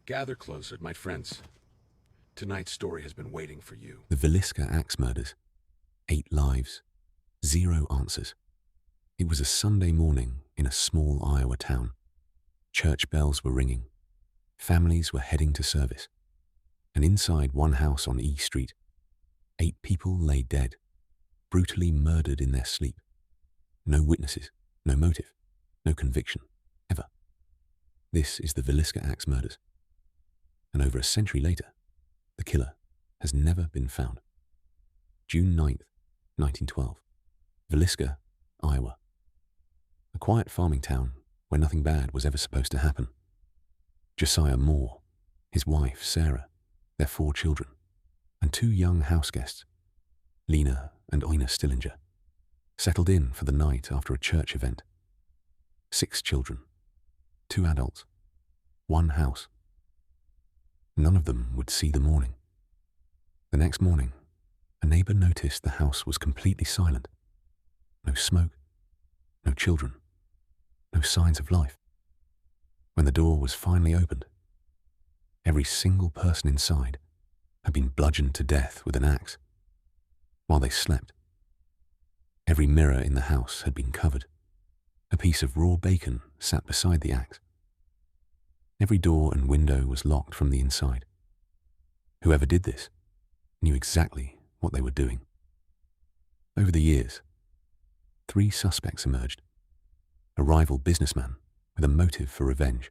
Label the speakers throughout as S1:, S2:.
S1: Gather closer, my friends. Tonight's story has been waiting for you.
S2: The Villisca axe murders. 8 lives, 0 answers. It was a Sunday morning in a small Iowa town. Church bells were ringing. Families were heading to service. And inside one house on E Street, 8 people lay dead, brutally murdered in their sleep. No witnesses, no motive, no conviction, ever. This is the Villisca axe murders. And over a century later, the killer has never been found. June 9th, 1912. Villisca, Iowa. A quiet farming town where nothing bad was ever supposed to happen. Josiah Moore, his wife Sarah, their 4 children, and 2 young house guests, Lena and Ina Stillinger, settled in for the night after a church event. 6 children, 2 adults, 1 house. None of them would see the morning. The next morning, a neighbor noticed the house was completely silent. No smoke, no children, no signs of life. When the door was finally opened, every single person inside had been bludgeoned to death with an axe. While they slept, every mirror in the house had been covered. A piece of raw bacon sat beside the axe. Every door and window was locked from the inside. Whoever did this knew exactly what they were doing. Over the years, 3 suspects emerged. A rival businessman with a motive for revenge.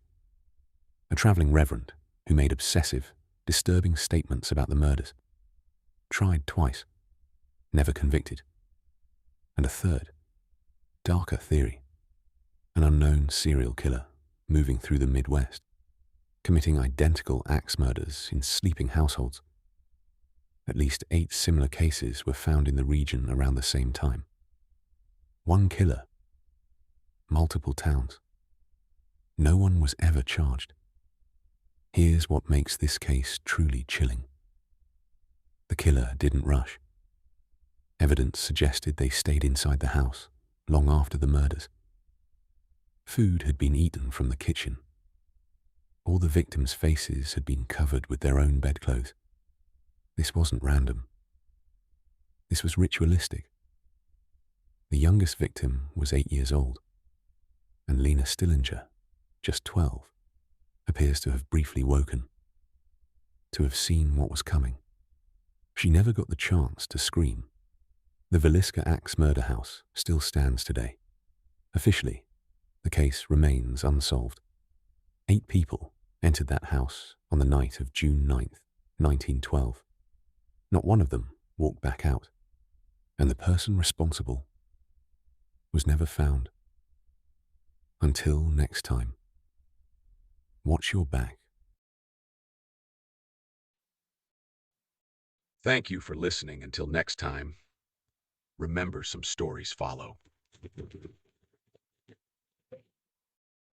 S2: A traveling reverend who made obsessive, disturbing statements about the murders. Tried twice, never convicted. And a third, darker theory. An unknown serial killer moving through the Midwest, committing identical axe murders in sleeping households. At least 8 similar cases were found in the region around the same time. 1 killer, multiple towns. No one was ever charged. Here's what makes this case truly chilling. The killer didn't rush. Evidence suggested they stayed inside the house long after the murders. Food had been eaten from the kitchen. All the victims' faces had been covered with their own bedclothes. This wasn't random. This was ritualistic. The youngest victim was 8 years old, and Lena Stillinger, just 12, appears to have briefly woken, to have seen what was coming. She never got the chance to scream. The Villisca axe murder house still stands today. Officially, the case remains unsolved. 8 people entered that house on the night of June 9th, 1912. Not one of them walked back out, and the person responsible was never found. Until next time, watch your back.
S1: Thank you for listening. Until next time, remember, some stories follow.